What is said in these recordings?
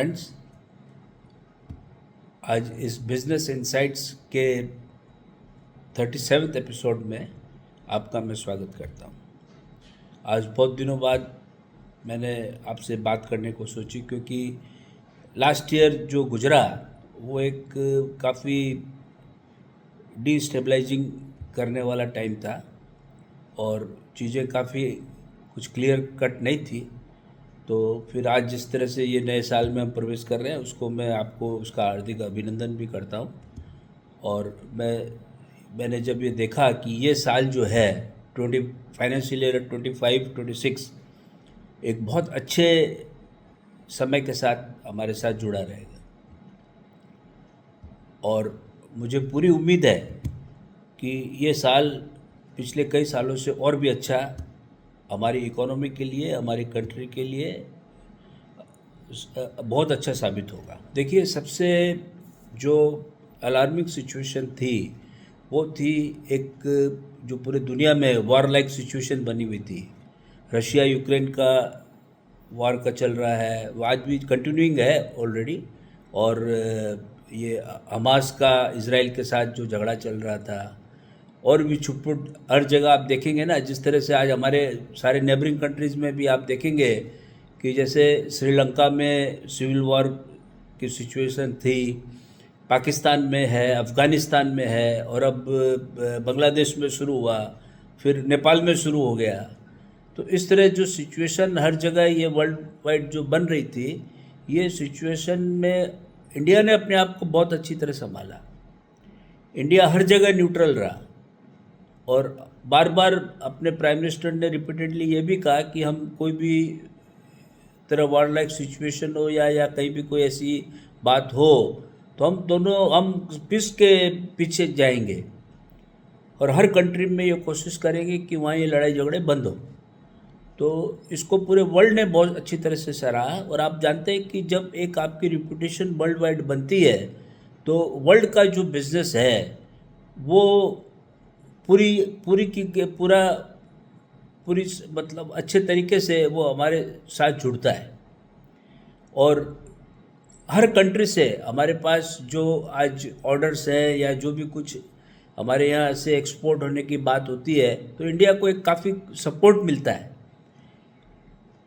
Friends, आज इस business insights के 37वें एपिसोड में आपका मैं स्वागत करता हूँ। आज बहुत दिनों बाद मैंने आपसे बात करने को सोची, क्योंकि लास्ट ईयर जो गुजरा वो एक काफ़ी डिस्टेबलाइजिंग करने वाला टाइम था और चीज़ें काफ़ी कुछ क्लियर कट नहीं थी। तो फिर आज जिस तरह से ये नए साल में हम प्रवेश कर रहे हैं, उसको मैं आपको उसका हार्दिक अभिनंदन भी करता हूँ। और मैंने जब ये देखा कि ये साल जो है 20 फाइनेंशियल ईयर 25-26 एक बहुत अच्छे समय के साथ हमारे साथ जुड़ा रहेगा, और मुझे पूरी उम्मीद है कि ये साल पिछले कई सालों से और भी अच्छा हमारी इकोनॉमी के लिए, हमारी कंट्री के लिए बहुत अच्छा साबित होगा। देखिए, सबसे जो अलार्मिंग सिचुएशन थी वो थी एक जो पूरे दुनिया में वॉर लाइक सिचुएशन बनी हुई थी। रशिया यूक्रेन का वॉर का चल रहा है, वो आज भी कंटिन्यूइंग है ऑलरेडी। और ये हमास का इज़राइल के साथ जो झगड़ा चल रहा था, और भी छुटपुट हर जगह आप देखेंगे ना। जिस तरह से आज हमारे सारे नेबरिंग कंट्रीज़ में भी आप देखेंगे कि जैसे श्रीलंका में सिविल वॉर की सिचुएशन थी, पाकिस्तान में है, अफ़गानिस्तान में है, और अब बांग्लादेश में शुरू हुआ, फिर नेपाल में शुरू हो गया। तो इस तरह जो सिचुएशन हर जगह ये वर्ल्ड वाइड जो बन रही थी, ये सिचुएशन में इंडिया ने अपने आप को बहुत अच्छी तरह संभाला। इंडिया हर जगह न्यूट्रल रहा, और बार बार अपने प्राइम मिनिस्टर ने रिपीटेडली ये भी कहा कि हम कोई भी तरह वॉर लाइक सिचुएशन हो या कहीं भी कोई ऐसी बात हो, तो हम पीस के पीछे जाएंगे, और हर कंट्री में ये कोशिश करेंगे कि वहाँ ये लड़ाई झगड़े बंद हो। तो इसको पूरे वर्ल्ड ने बहुत अच्छी तरह से सराहा। और आप जानते हैं कि जब एक आपकी रिपुटेशन वर्ल्ड वाइड बनती है, तो वर्ल्ड का जो बिज़नेस है वो पूरी पूरी की पूरा पूरी मतलब अच्छे तरीके से वो हमारे साथ जुड़ता है। और हर कंट्री से हमारे पास जो आज ऑर्डर्स है या जो भी कुछ हमारे यहाँ से एक्सपोर्ट होने की बात होती है, तो इंडिया को एक काफ़ी सपोर्ट मिलता है।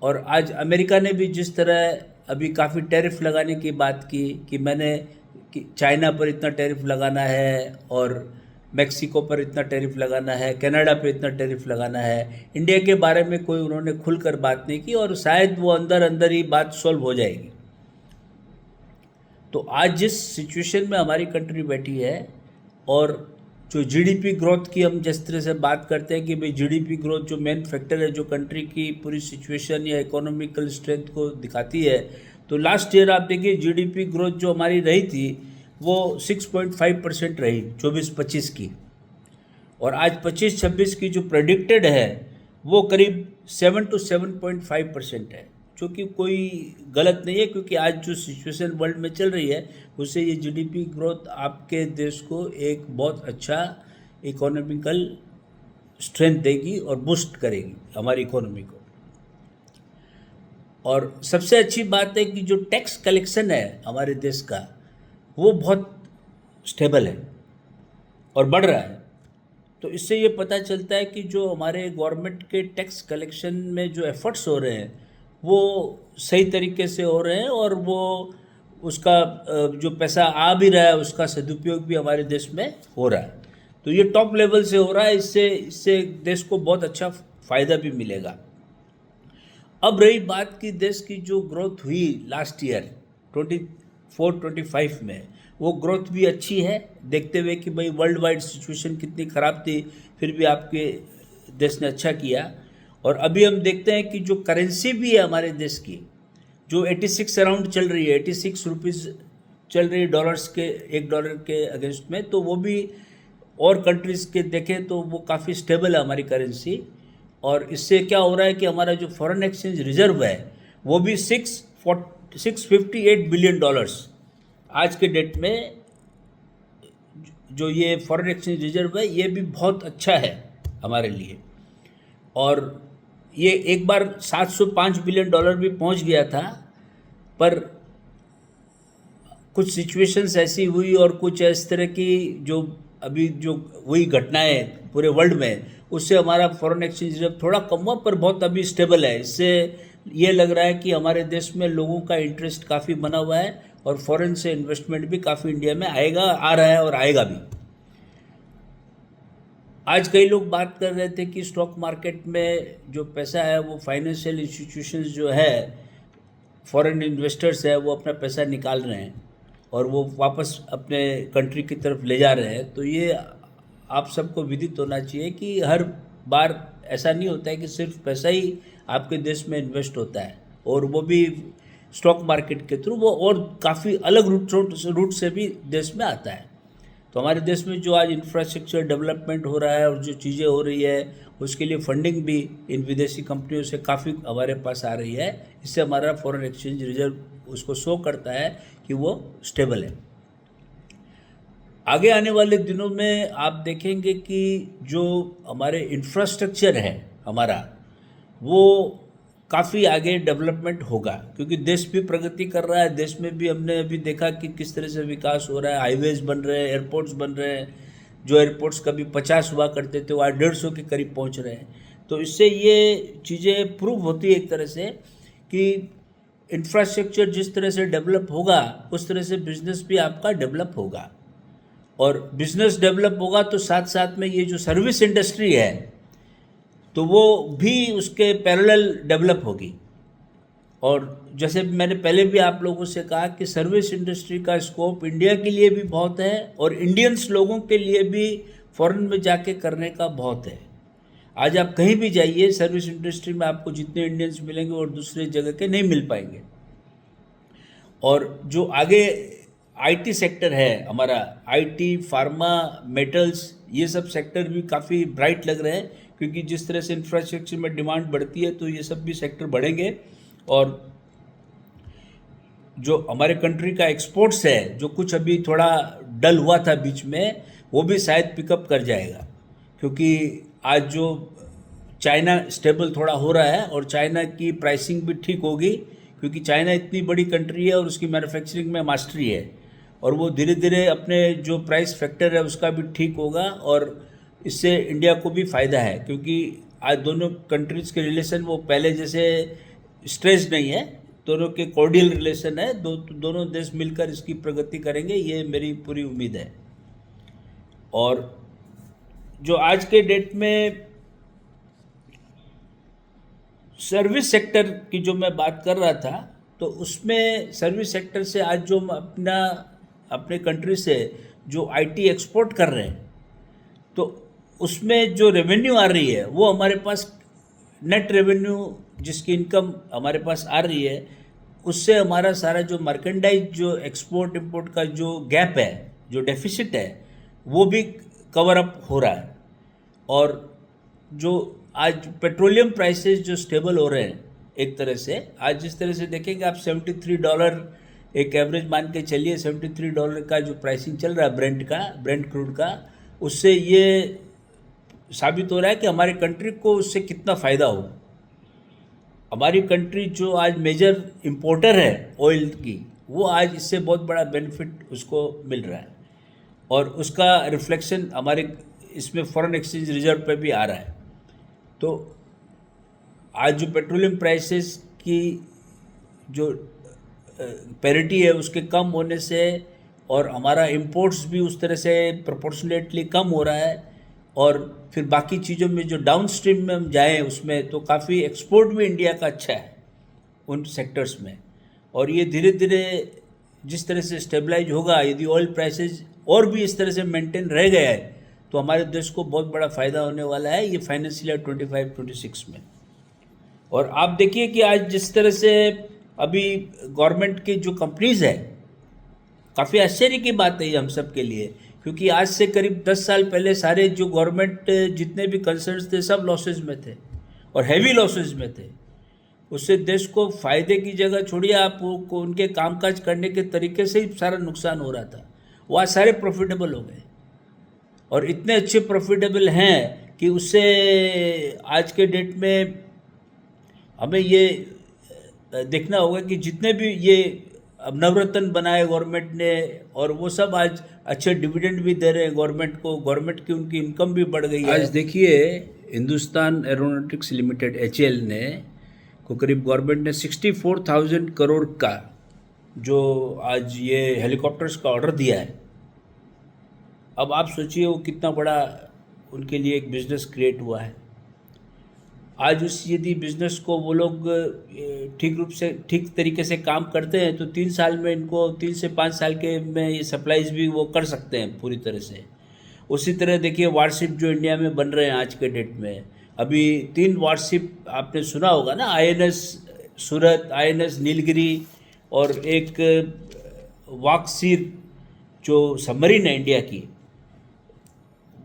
और आज अमेरिका ने भी जिस तरह अभी काफ़ी टैरिफ लगाने की बात की कि मैंने कि चाइना पर इतना टैरिफ लगाना है, और मैक्सिको पर इतना टैरिफ लगाना है, कनाडा पे इतना टैरिफ लगाना है, इंडिया के बारे में कोई उन्होंने खुलकर बात नहीं की, और शायद वो अंदर अंदर ही बात सॉल्व हो जाएगी। तो आज जिस सिचुएशन में हमारी कंट्री बैठी है, और जो जीडीपी ग्रोथ की हम जिस तरह से बात करते हैं कि भाई जीडीपी ग्रोथ जो मेन फैक्टर है जो कंट्री की पूरी सिचुएशन या इकोनॉमिकल स्ट्रेंथ को दिखाती है, तो लास्ट ईयर आप देखिए जीडीपी ग्रोथ जो हमारी रही थी वो 6.5% रही 24-25 की, और आज 25-26 की जो प्रेडिक्टेड है वो करीब 7 to 7.5% है, जो कि कोई गलत नहीं है, क्योंकि आज जो सिचुएशन वर्ल्ड में चल रही है उससे ये जीडीपी ग्रोथ आपके देश को एक बहुत अच्छा इकोनॉमिकल स्ट्रेंथ देगी और बूस्ट करेगी हमारी इकोनॉमी को। और सबसे अच्छी बात है कि जो टैक्स कलेक्शन है हमारे देश का वो बहुत स्टेबल है और बढ़ रहा है। तो इससे ये पता चलता है कि जो हमारे गवर्नमेंट के टैक्स कलेक्शन में जो एफर्ट्स हो रहे हैं वो सही तरीके से हो रहे हैं, और वो उसका जो पैसा आ भी रहा है उसका सदुपयोग भी हमारे देश में हो रहा है। तो ये टॉप लेवल से हो रहा है, इससे देश को बहुत अच्छा फ़ायदा भी मिलेगा। अब रही बात कि देश की जो ग्रोथ हुई लास्ट ईयर 24-25 में, वो ग्रोथ भी अच्छी है, देखते हुए कि भाई वर्ल्ड वाइड सिचुएशन कितनी ख़राब थी, फिर भी आपके देश ने अच्छा किया। और अभी हम देखते हैं कि जो करेंसी भी है हमारे देश की, जो 86 अराउंड चल रही है, 86 रुपीज़ चल रही है डॉलर्स के, $1 के अगेंस्ट में, तो वो भी और कंट्रीज़ के देखें तो वो काफ़ी स्टेबल है हमारी करेंसी। और इससे क्या हो रहा है कि हमारा जो फॉरेन एक्सचेंज रिजर्व है वो भी $658 बिलियन आज के डेट में, जो ये फॉरेन एक्सचेंज रिजर्व है ये भी बहुत अच्छा है हमारे लिए। और ये एक बार $705 बिलियन भी पहुंच गया था, पर कुछ सिचुएशंस ऐसी हुई और कुछ इस तरह की जो अभी जो हुई घटनाएं पूरे वर्ल्ड में, उससे हमारा फॉरेन एक्सचेंज रिजर्व थोड़ा कम हुआ पर बहुत अभी स्टेबल है। इससे ये लग रहा है कि हमारे देश में लोगों का इंटरेस्ट काफ़ी बना हुआ है और फॉरेन से इन्वेस्टमेंट भी काफ़ी इंडिया में आएगा, आ रहा है और आएगा भी। आज कई लोग बात कर रहे थे कि स्टॉक मार्केट में जो पैसा है वो फाइनेंशियल इंस्टीट्यूशंस जो है, फॉरेन इन्वेस्टर्स है, वो अपना पैसा निकाल रहे हैं और वो वापस अपने कंट्री की तरफ ले जा रहे हैं। तो ये आप सबको विदित होना चाहिए कि हर बार ऐसा नहीं होता है कि सिर्फ पैसा ही आपके देश में इन्वेस्ट होता है, और वो भी स्टॉक मार्केट के थ्रू, वो और काफ़ी अलग रूट से भी देश में आता है। तो हमारे देश में जो आज इंफ्रास्ट्रक्चर डेवलपमेंट हो रहा है और जो चीज़ें हो रही है, उसके लिए फंडिंग भी इन विदेशी कंपनियों से काफ़ी हमारे पास आ रही है। इससे हमारा फॉरेन एक्सचेंज रिजर्व उसको शो करता है कि वो स्टेबल है। आगे आने वाले दिनों में आप देखेंगे कि जो हमारे इंफ्रास्ट्रक्चर है हमारा, वो काफ़ी आगे डेवलपमेंट होगा, क्योंकि देश भी प्रगति कर रहा है। देश में भी हमने अभी देखा कि किस तरह से विकास हो रहा है, हाईवेज बन रहे हैं, एयरपोर्ट्स बन रहे हैं। जो एयरपोर्ट्स कभी 50 हुआ करते थे वो आज 150 के करीब पहुंच रहे हैं। तो इससे ये चीज़ें प्रूव होती है एक तरह से कि इंफ्रास्ट्रक्चर जिस तरह से डेवलप होगा उस तरह से बिजनेस भी आपका डेवलप होगा, और बिजनेस डेवलप होगा तो साथ साथ में ये जो सर्विस इंडस्ट्री है तो वो भी उसके पैरेलल डेवलप होगी। और जैसे मैंने पहले भी आप लोगों से कहा कि सर्विस इंडस्ट्री का स्कोप इंडिया के लिए भी बहुत है और इंडियंस लोगों के लिए भी फॉरेन में जाके करने का बहुत है। आज आप कहीं भी जाइए, सर्विस इंडस्ट्री में आपको जितने इंडियंस मिलेंगे और दूसरे जगह के नहीं मिल पाएंगे। और जो आगे आईटी सेक्टर है हमारा, आईटी, फार्मा, मेटल्स, ये सब सेक्टर भी काफ़ी ब्राइट लग रहे हैं, क्योंकि जिस तरह से इंफ्रास्ट्रक्चर में डिमांड बढ़ती है तो ये सब भी सेक्टर बढ़ेंगे। और जो हमारे कंट्री का एक्सपोर्ट्स है, जो कुछ अभी थोड़ा डल हुआ था बीच में, वो भी शायद पिकअप कर जाएगा, क्योंकि आज जो चाइना स्टेबल थोड़ा हो रहा है और चाइना की प्राइसिंग भी ठीक होगी, क्योंकि चाइना इतनी बड़ी कंट्री है और उसकी मैन्युफैक्चरिंग में मास्टरी है, और वो धीरे धीरे अपने जो प्राइस फैक्टर है उसका भी ठीक होगा। और इससे इंडिया को भी फ़ायदा है, क्योंकि आज दोनों कंट्रीज़ के रिलेशन वो पहले जैसे स्ट्रेस नहीं है, दोनों के कॉर्डियल रिलेशन है। दोनों देश मिलकर इसकी प्रगति करेंगे, ये मेरी पूरी उम्मीद है। और जो आज के डेट में सर्विस सेक्टर की जो मैं बात कर रहा था, तो उसमें सर्विस सेक्टर से आज जो हम अपने कंट्री से जो आईटी एक्सपोर्ट कर रहे हैं, तो उसमें जो रेवेन्यू आ रही है वो हमारे पास नेट रेवेन्यू, जिसकी इनकम हमारे पास आ रही है, उससे हमारा सारा जो मर्केंडाइज, जो एक्सपोर्ट इंपोर्ट का जो गैप है, जो डेफिसिट है, वो भी कवर अप हो रहा है। और जो आज पेट्रोलियम प्राइसेस जो स्टेबल हो रहे हैं एक तरह से, आज जिस तरह से देखेंगे आप $73 एक एवरेज मान के चलिए, $73 का जो प्राइसिंग चल रहा है ब्रेंट क्रूड का, उससे ये साबित हो रहा है कि हमारे कंट्री को उससे कितना फ़ायदा हो। हमारी कंट्री जो आज मेजर इंपोर्टर है ऑयल की, वो आज इससे बहुत बड़ा बेनिफिट उसको मिल रहा है, और उसका रिफ्लेक्शन हमारे इसमें फॉरेन एक्सचेंज रिजर्व पे भी आ रहा है। तो आज जो पेट्रोलियम प्राइसेस की जो पैरिटी है उसके कम होने से, और हमारा इंपोर्ट्स भी उस तरह से प्रोपोर्शनेटली कम हो रहा है, और फिर बाकी चीज़ों में जो डाउन स्ट्रीम में हम जाएँ उसमें तो काफ़ी एक्सपोर्ट भी इंडिया का अच्छा है उन सेक्टर्स में। और ये धीरे धीरे जिस तरह से स्टेबलाइज होगा, यदि ऑयल प्राइसेस और भी इस तरह से मेंटेन रह गया है, तो हमारे देश को बहुत बड़ा फ़ायदा होने वाला है ये फाइनेंशियल ईयर 25-26 में। और आप देखिए कि आज जिस तरह से अभी गवर्नमेंट की जो कंपनीज़ है, काफ़ी आश्चर्य की बात है ये हम सब के लिए, क्योंकि आज से करीब 10 साल पहले सारे जो गवर्नमेंट जितने भी कंसर्न्स थे सब लॉसेज में थे और हैवी लॉसेज में थे। उससे देश को फ़ायदे की जगह छोड़िए, आप को उनके कामकाज करने के तरीके से ही सारा नुकसान हो रहा था। वो आज सारे प्रॉफिटेबल हो गए, और इतने अच्छे प्रॉफिटेबल हैं कि उससे आज के डेट में हमें ये देखना होगा कि जितने भी ये अब नवरत्न बनाए गवर्नमेंट ने, और वो सब आज अच्छे डिविडेंड भी दे रहे हैं गवर्नमेंट को, गवर्नमेंट की उनकी इनकम भी बढ़ गई है। आज देखिए हिंदुस्तान एरोनॉटिक्स लिमिटेड HAL ने को करीब गवर्नमेंट ने 64,000 करोड़ का जो आज ये हेलीकॉप्टर्स का ऑर्डर दिया है। अब आप सोचिए वो कितना बड़ा उनके लिए एक बिज़नेस क्रिएट हुआ है। आज उस यदि बिज़नेस को वो लोग ठीक तरीके से काम करते हैं तो 3 साल में इनको 3 से 5 साल के में ये सप्लाईज भी वो कर सकते हैं पूरी तरह से। उसी तरह देखिए वारशिप जो इंडिया में बन रहे हैं आज के डेट में, अभी 3 वारशिप आपने सुना होगा ना, INS सूरत, INS नीलगिरी और एक वाक्सीर जो सबमरीन है इंडिया की,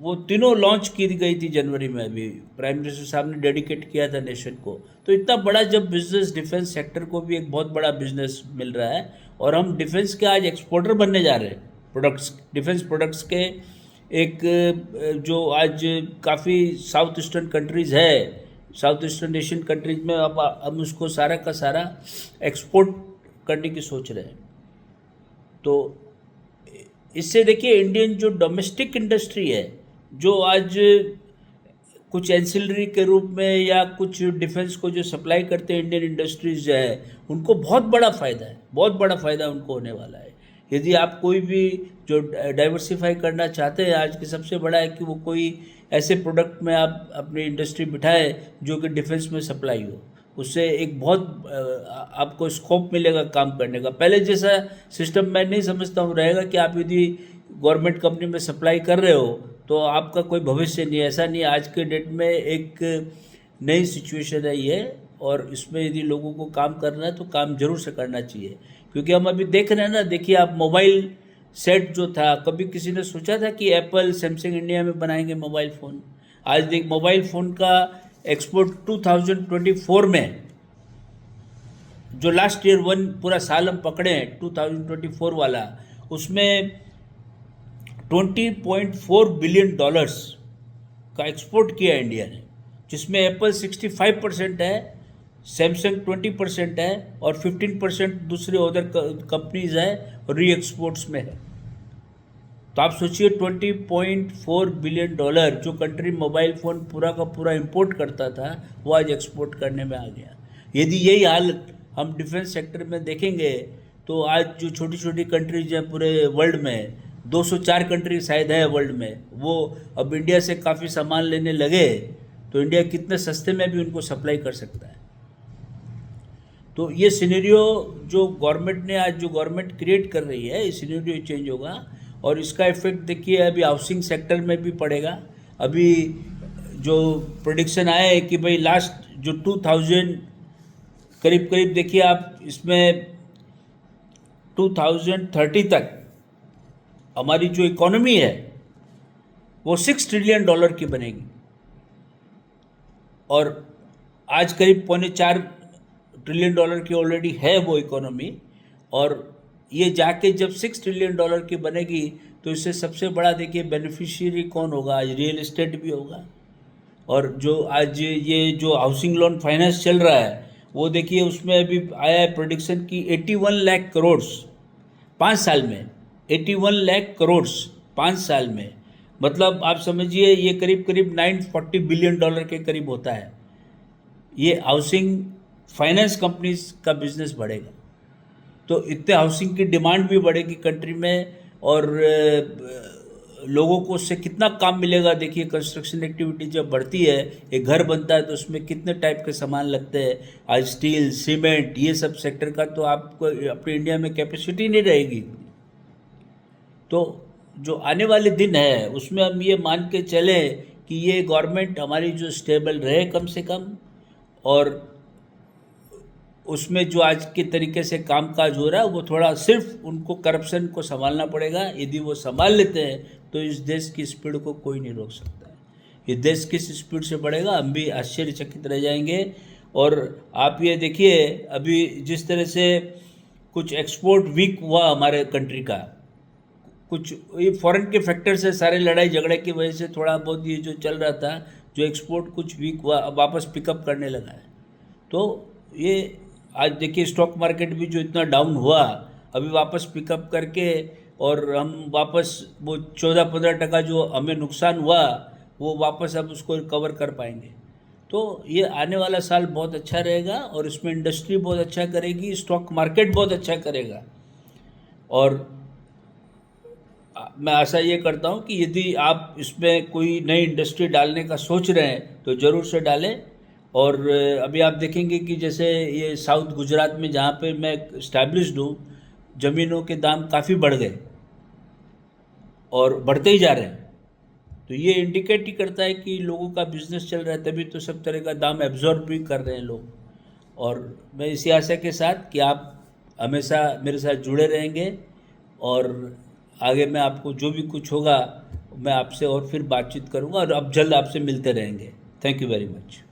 वो तीनों लॉन्च की गई थी जनवरी में। अभी प्राइम मिनिस्टर साहब ने डेडिकेट किया था नेशन को। तो इतना बड़ा जब बिजनेस, डिफेंस सेक्टर को भी एक बहुत बड़ा बिजनेस मिल रहा है, और हम डिफेंस के आज एक्सपोर्टर बनने जा रहे हैं, प्रोडक्ट्स, डिफेंस प्रोडक्ट्स के। एक जो आज काफ़ी साउथ ईस्टर्न कंट्रीज़ है, साउथ ईस्टर्न एशियन कंट्रीज में अब हम उसको सारा का सारा एक्सपोर्ट करने की सोच रहे हैं। तो इससे देखिए इंडियन जो डोमेस्टिक इंडस्ट्री है, जो आज कुछ एंसिलरी के रूप में या कुछ डिफेंस को जो सप्लाई करते हैं इंडियन इंडस्ट्रीज जो है, उनको बहुत बड़ा फ़ायदा है, बहुत बड़ा फ़ायदा उनको होने वाला है। यदि आप कोई भी जो डाइवर्सिफाई करना चाहते हैं, आज के सबसे बड़ा है कि वो कोई ऐसे प्रोडक्ट में आप अपनी इंडस्ट्री बिठाएं जो कि डिफेंस में सप्लाई हो। उससे एक बहुत आपको स्कोप मिलेगा काम करने का। पहले जैसा सिस्टम मैं नहीं समझता हूँ रहेगा कि आप यदि गवर्नमेंट कंपनी में सप्लाई कर रहे हो तो आपका कोई भविष्य नहीं है। ऐसा नहीं है, आज के डेट में एक नई सिचुएशन है ये, और इसमें यदि लोगों को काम करना है तो काम जरूर से करना चाहिए। क्योंकि हम अभी देख रहे हैं ना, देखिए आप मोबाइल सेट जो था, कभी किसी ने सोचा था कि एप्पल, सैमसंग इंडिया में बनाएंगे मोबाइल फ़ोन? आज देख मोबाइल फ़ोन का एक्सपोर्ट 2024 में, जो लास्ट ईयर पूरा साल हम पकड़े हैं 2024 वाला, उसमें $20.4 बिलियन का एक्सपोर्ट किया इंडिया ने, जिसमें एप्पल 65% है, सैमसंग 20% है, और 15% दूसरे अदर कंपनीज है और री एक्सपोर्ट्स में है। तो आप सोचिए 20.4 बिलियन जो कंट्री मोबाइल फ़ोन पूरा का पूरा इंपोर्ट करता था, वो आज एक्सपोर्ट करने में आ गया। यदि यही हाल हम डिफेंस सेक्टर में देखेंगे तो आज जो छोटी छोटी कंट्रीज हैं पूरे वर्ल्ड में, 204 कंट्री शायद है वर्ल्ड में, वो अब इंडिया से काफ़ी सामान लेने लगे, तो इंडिया कितने सस्ते में भी उनको सप्लाई कर सकता है। तो ये सिनेरियो जो गवर्नमेंट ने आज जो गवर्नमेंट क्रिएट कर रही है, ये सिनेरियो चेंज होगा, और इसका इफेक्ट देखिए अभी हाउसिंग सेक्टर में भी पड़ेगा। अभी जो प्रेडिक्शन आया है कि भाई लास्ट जो 2000 करीब देखिए आप, इसमें 2030 तक हमारी जो इकोनॉमी है वो $6 ट्रिलियन की बनेगी, और आज करीब $4.25 ट्रिलियन की ऑलरेडी है वो इकोनॉमी। और ये जाके जब $6 ट्रिलियन की बनेगी तो इससे सबसे बड़ा देखिए बेनिफिशियरी कौन होगा? आज रियल एस्टेट भी होगा, और जो आज ये जो हाउसिंग लोन फाइनेंस चल रहा है वो देखिए उसमें अभी आया है प्रोडिक्शन की 81 लाख करोड़ 5 साल में, 81 लाख करोड़ 5 साल में, मतलब आप समझिए ये करीब $940 बिलियन के करीब होता है। ये हाउसिंग फाइनेंस कंपनीज का बिजनेस बढ़ेगा, तो इतने हाउसिंग की डिमांड भी बढ़ेगी कंट्री में, और लोगों को उससे कितना काम मिलेगा। देखिए कंस्ट्रक्शन एक्टिविटी जब बढ़ती है, एक घर बनता है तो उसमें कितने टाइप के सामान लगते हैं। आज स्टील, सीमेंट, ये सब सेक्टर का तो आपको अपने इंडिया में कैपेसिटी नहीं रहेगी। तो जो आने वाले दिन है उसमें हम ये मान के चले कि ये गवर्नमेंट हमारी जो स्टेबल रहे कम से कम, और उसमें जो आज के तरीके से कामकाज हो रहा है वो थोड़ा सिर्फ उनको करप्शन को संभालना पड़ेगा। यदि वो संभाल लेते हैं तो इस देश की स्पीड को कोई नहीं रोक सकता है। ये देश किस स्पीड से बढ़ेगा हम भी आश्चर्यचकित रह जाएंगे। और आप ये देखिए अभी जिस तरह से कुछ एक्सपोर्ट वीक हुआ हमारे कंट्री का, कुछ ये फॉरेन के फैक्टर से, सारे लड़ाई झगड़े की वजह से थोड़ा बहुत ये जो चल रहा था, जो एक्सपोर्ट कुछ वीक हुआ, अब वापस पिकअप करने लगा है। तो ये आज देखिए स्टॉक मार्केट भी जो इतना डाउन हुआ, अभी वापस पिकअप करके और हम वापस वो 14-15% जो हमें नुकसान हुआ वो वापस अब उसको रिकवर कर पाएंगे। तो ये आने वाला साल बहुत अच्छा रहेगा और इसमें इंडस्ट्री बहुत अच्छा करेगी, स्टॉक मार्केट बहुत अच्छा करेगा। और मैं आशा ये करता हूँ कि यदि आप इसमें कोई नई इंडस्ट्री डालने का सोच रहे हैं तो ज़रूर से डालें। और अभी आप देखेंगे कि जैसे ये साउथ गुजरात में जहाँ पे मैं इस्टेब्लिश्ड हूँ, ज़मीनों के दाम काफ़ी बढ़ गए और बढ़ते ही जा रहे हैं। तो ये इंडिकेट ही करता है कि लोगों का बिजनेस चल रहा है, तभी तो सब तरह का दाम एब्जॉर्ब भी कर रहे हैं लोग। और मैं इसी आशा के साथ कि आप हमेशा मेरे साथ जुड़े रहेंगे और आगे मैं आपको जो भी कुछ होगा मैं आपसे और फिर बातचीत करूंगा और अब जल्द आपसे मिलते रहेंगे। Thank you very much.